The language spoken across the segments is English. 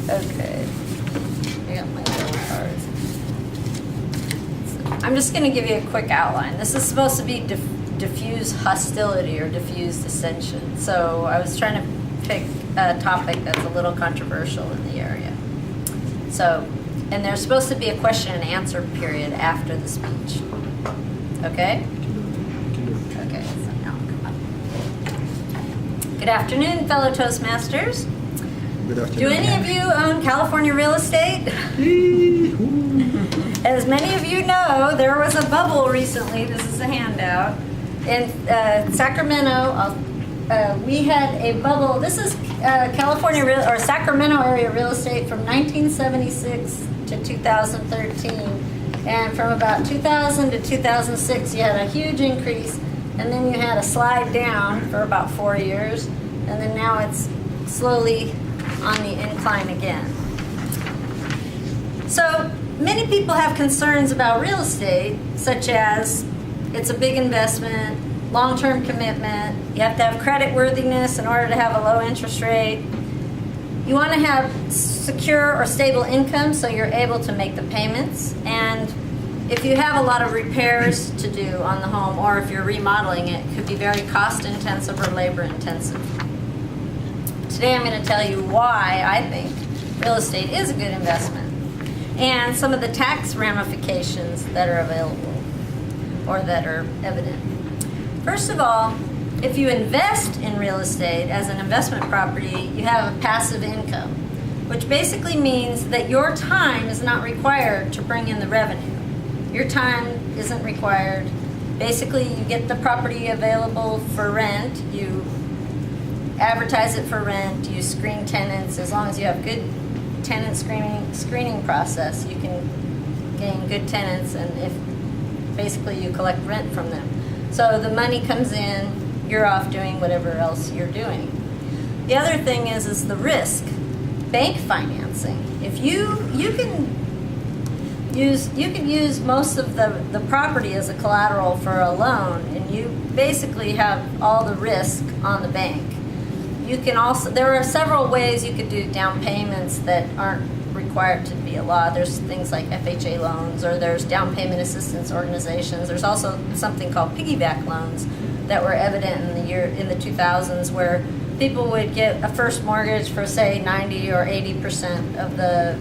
Okay. I got my little cards. I'm just going to give you a quick outline. This is supposed to be diffuse hostility or diffuse dissension. So I was trying to pick a topic that's a little controversial in the area. So, and there's supposed to be a question and answer period after the speech. Okay? Okay, so now come up. Good afternoon, fellow Toastmasters. Good afternoon. Do any of you own California real estate? As many of you know, there was a bubble recently. This is a handout. In Sacramento, we had a bubble. This is California or Sacramento area real estate from 1976 to 2013. And from about 2000 to 2006, you had a huge increase. And then you had a slide down for about 4 years. And then now it's slowly on the incline again. So many people have concerns about real estate, such as it's a big investment, long-term commitment, you have to have credit worthiness in order to have a low interest rate. You want to have secure or stable income so you're able to make the payments. And if you have a lot of repairs to do on the home, or if you're remodeling it, it could be very cost-intensive or labor-intensive. Today I'm going to tell you why I think real estate is a good investment and some of the tax ramifications that are available or that are evident. First of all, if you invest in real estate as an investment property, you have a passive income, which basically means that your time is not required to bring in the revenue. Your time isn't required. Basically, you get the property available for rent, you advertise it for rent, you screen tenants. As long as you have good tenant screening process, you can gain good tenants, and if basically you collect rent from them. So the money comes in, you're off doing whatever else you're doing. The other thing is the risk. Bank financing. If you can use most of the property as a collateral for a loan, and you basically have all the risk on the bank. You can also, there are several ways you could do down payments that aren't required to be a law. There's things like FHA loans, or there's down payment assistance organizations. There's also something called piggyback loans that were evident in the 2000s, where people would get a first mortgage for, say, 90 or 80% of the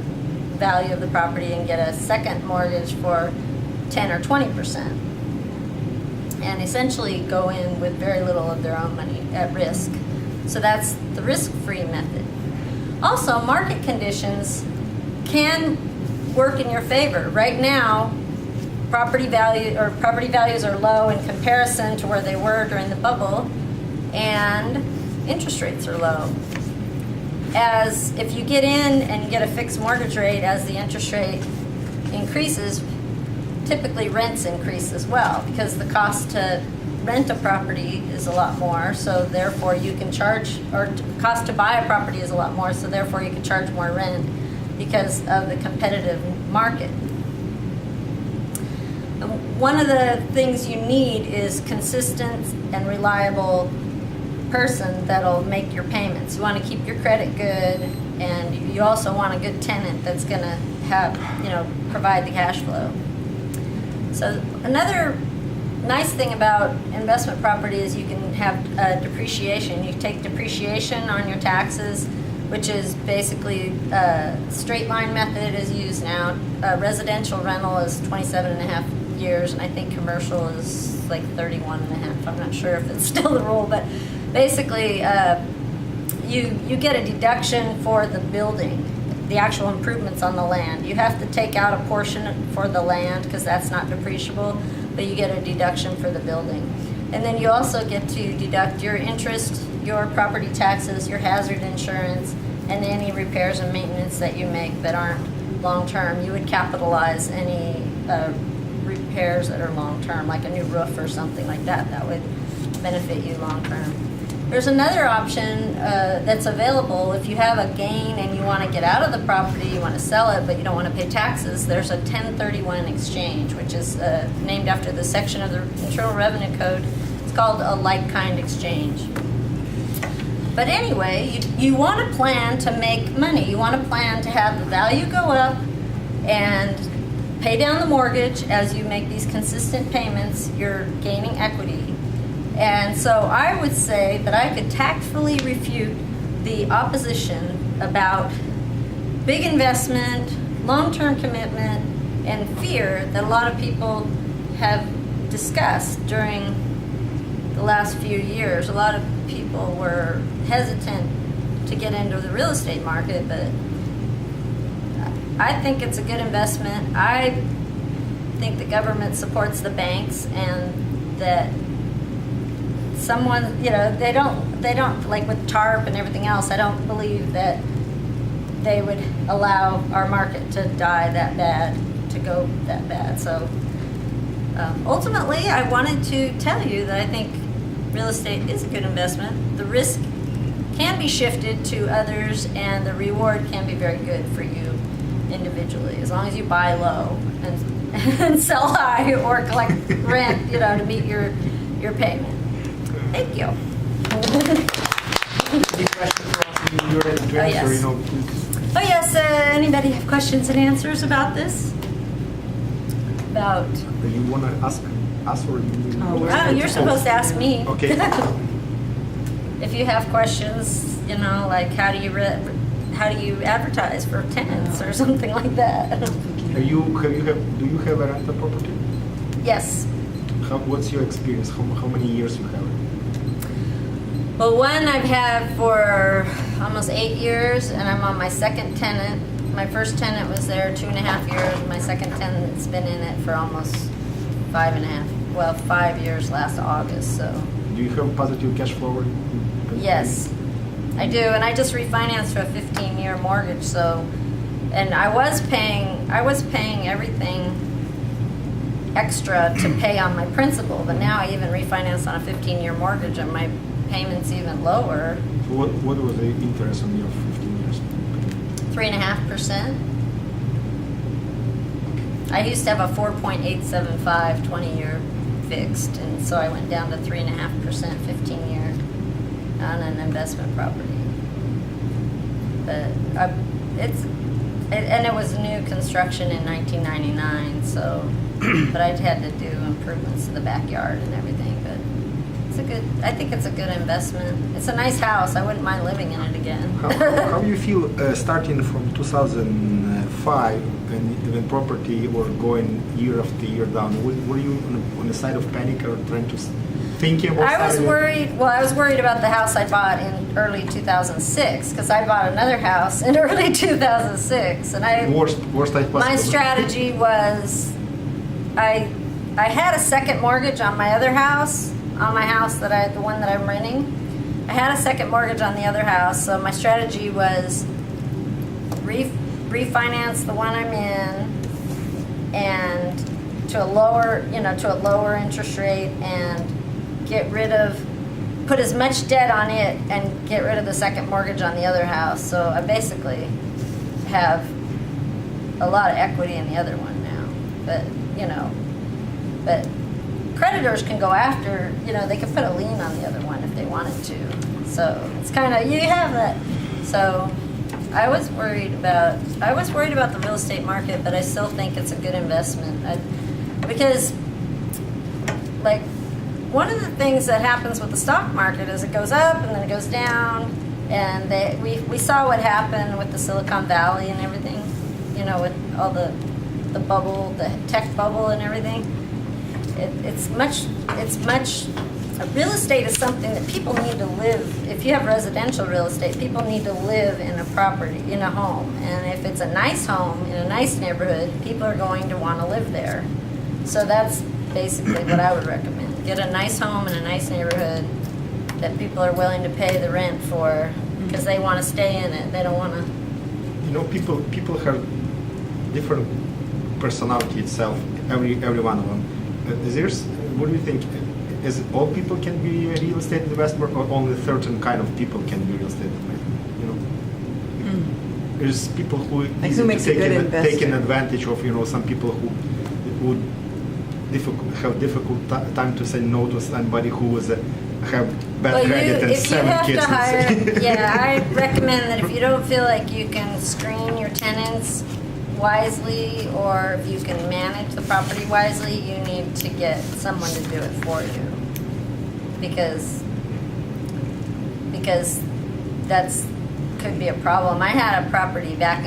value of the property and get a second mortgage for 10 or 20%, and essentially go in with very little of their own money at risk. So that's the risk-free method. Also, market conditions can work in your favor. Right now, property values are low in comparison to where they were during the bubble, and interest rates are low. As if you get in and you get a fixed mortgage rate, as the interest rate increases, typically rents increase as well, because the cost to rent a property is a lot more, so therefore you can charge, or cost to buy a property is a lot more, so therefore you can charge more rent because of the competitive market. One of the things you need is consistent and reliable person that'll make your payments. You want to keep your credit good, and you also want a good tenant that's going to have, provide the cash flow. So another nice thing about investment property is you can have depreciation. You take depreciation on your taxes, which is basically straight line method is used now. Residential rental is 27 and a half years, and I think commercial is like 31 and a half. I'm not sure if it's still the rule, but basically you get a deduction for the building, the actual improvements on the land. You have to take out a portion for the land because that's not depreciable, but you get a deduction for the building. And then you also get to deduct your interest, your property taxes, your hazard insurance, and any repairs and maintenance that you make that aren't long-term. You would capitalize any repairs that are long-term, like a new roof or something like that. That would benefit you long-term. There's another option that's available if you have a gain and you want to get out of the property, you want to sell it, but you don't want to pay taxes. There's a 1031 exchange, which is named after the section of the Internal Revenue Code. It's called a like-kind exchange. But anyway, you want to plan to make money. You want to plan to have the value go up and pay down the mortgage as you make these consistent payments. You're gaining equity. And so I would say that I could tactfully refute the opposition about big investment, long-term commitment, and fear that a lot of people have discussed during the last few years. A lot of people were hesitant to get into the real estate market, but I think it's a good investment. I think the government supports the banks, and that someone, they don't like with TARP and everything else, I don't believe that they would allow our market to die that bad, to go that bad. So ultimately, I wanted to tell you that I think real estate is a good investment. The risk can be shifted to others, and the reward can be very good for you individually, as long as you buy low and sell high or collect rent, to meet your payment. Thank you. Any questions for us? You're ready to answer, yes. please. Oh yes, anybody have questions and answers about this? About, Do you want to ask us or you? oh, you're supposed to ask me. Okay. If you have questions, like how do you advertise for tenants or something like that? Do you have a rental property? Yes. What's your experience? How many years you have it? Well, one I've had for almost 8 years, and I'm on my second tenant. My first tenant was there 2.5 years. My second tenant's been in it for almost 5 years last August. So. Do you have positive cash flow? Yes, I do, and I just refinanced for a 15-year mortgage. So, and I was paying everything extra to pay on my principal, but now I even refinanced on a 15-year mortgage, and my payments even lower. So what was the interest on your 15 years? 3.5%. I used to have a 4.875 20-year fixed, and so I went down to 3.5% 15-year on an investment property. But it was new construction in 1999, so but I'd had to do improvements to the backyard and everything. But I think it's a good investment. It's a nice house. I wouldn't mind living in it again. How do you feel starting from 2005 and when property were going year after year down? Were you on the side of panic or trying to thinking about? I was worried. Well, I was worried about the house I bought in early 2006 because I bought another house in early 2006, and worst type possible. My strategy was I had a second mortgage on my other house. On my house the one that I'm renting, I had a second mortgage on the other house. So my strategy was refinance the one I'm in, and to a lower interest rate, and put as much debt on it, and get rid of the second mortgage on the other house. So I basically have a lot of equity in the other one now, but creditors can go after, they can put a lien on the other one if they wanted to. So it's kind of, you have that. So I was worried about the real estate market, but I still think it's a good investment. Because like one of the things that happens with the stock market is it goes up and then it goes down, and we saw what happened with the Silicon Valley and everything, with all the bubble, the tech bubble and everything. It's much. Real estate is something that people need to live. If you have residential real estate, people need to live in a property, in a home. And if it's a nice home in a nice neighborhood, people are going to want to live there. So that's basically what I would recommend. Get a nice home in a nice neighborhood that people are willing to pay the rent for because they want to stay in it. They don't want to. People have different personality itself. Every one of them. What do you think? Is it all people can be a real estate investor, or only certain kind of people can be real estate investor? There's people who taking advantage of some people who have difficult time to say no to somebody who is have bad Well, credit and if you 7 have kids. to let's hire, say. yeah, I recommend that if you don't feel like you can screen your tenants wisely, or if you can manage the property wisely, you need to get someone to do it for you. Because that's, could be a problem. I had a property back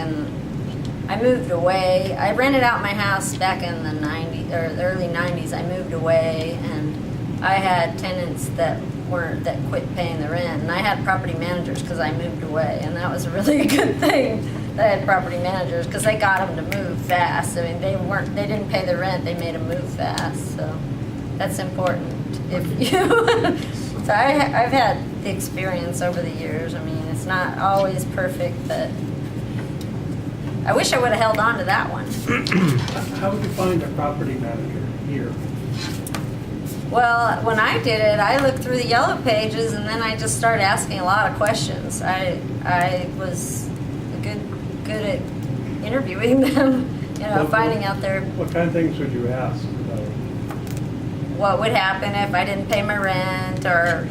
I moved away. I rented out my house back in the 90s, or the early 90s. I moved away, and I had tenants that quit paying the rent, and I had property managers because I moved away, and that was really a good thing that I had property managers because they got them to move fast. I mean, they didn't pay the rent, they made them move fast, so that's important. If you, so I've had the experience over the years. I mean, it's not always perfect, but I wish I would have held on to that one. How would you find a property manager here? Well, when I did it, I looked through the yellow pages, and then I just started asking a lot of questions. I was good at interviewing them, finding out What kind of things would you ask? what would happen if I didn't pay my rent, or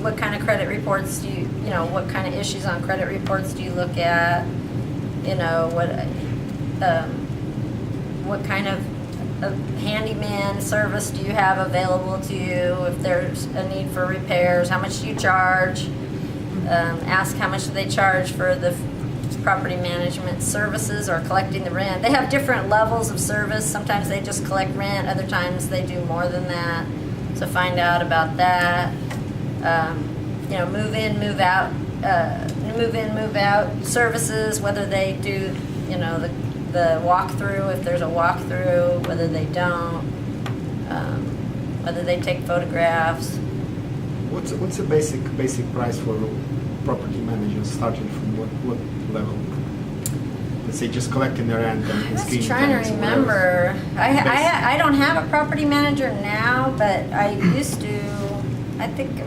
what kind of credit reports do you, what kind of issues on credit reports do you look at? What kind of handyman service do you have available to you? If there's a need for repairs, how much do you charge? Ask how much do they charge for the property management services or collecting the rent. They have different levels of service. Sometimes they just collect rent, other times they do more than that. So find out about that. Move in, move out services, whether they do, the walkthrough, if there's a walkthrough, whether they don't, whether they take photographs. What's the basic price for property managers, starting from what level? Let's say just collecting the rent and I was screening trying to tenants, remember. whatever. I don't have a property manager now, but I used to. I think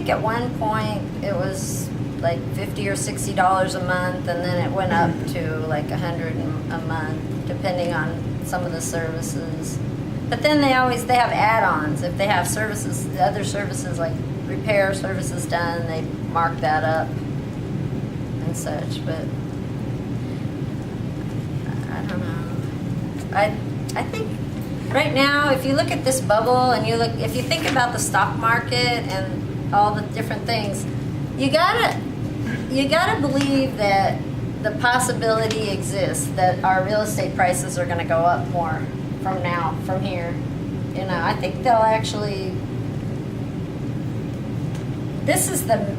at one point it was like $50 or $60 a month, and then it went up to like $100 a month, depending on some of the services. But then they have add-ons. If they have services, other services like repair services done, they mark that up and such. But I don't know. I think right now, if you look at this bubble and if you think about the stock market and all the different things, you gotta believe that the possibility exists that our real estate prices are going to go up more from here. I think they'll actually. This is the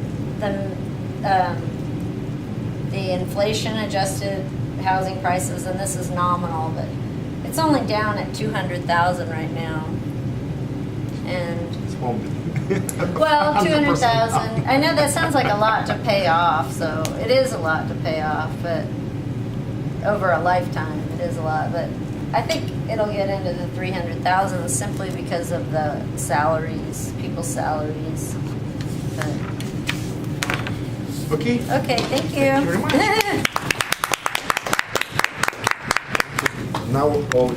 inflation adjusted housing prices, and this is nominal, but it's only down at 200,000 right now. And It's home. well, 100%. 200,000. I know that sounds like a lot to pay off, so it is a lot to pay off, but over a lifetime, it is a lot. But I think it'll get into the 300,000 simply because of the salaries, people's salaries. But, Okay. okay, thank you. Thank you very much. Now all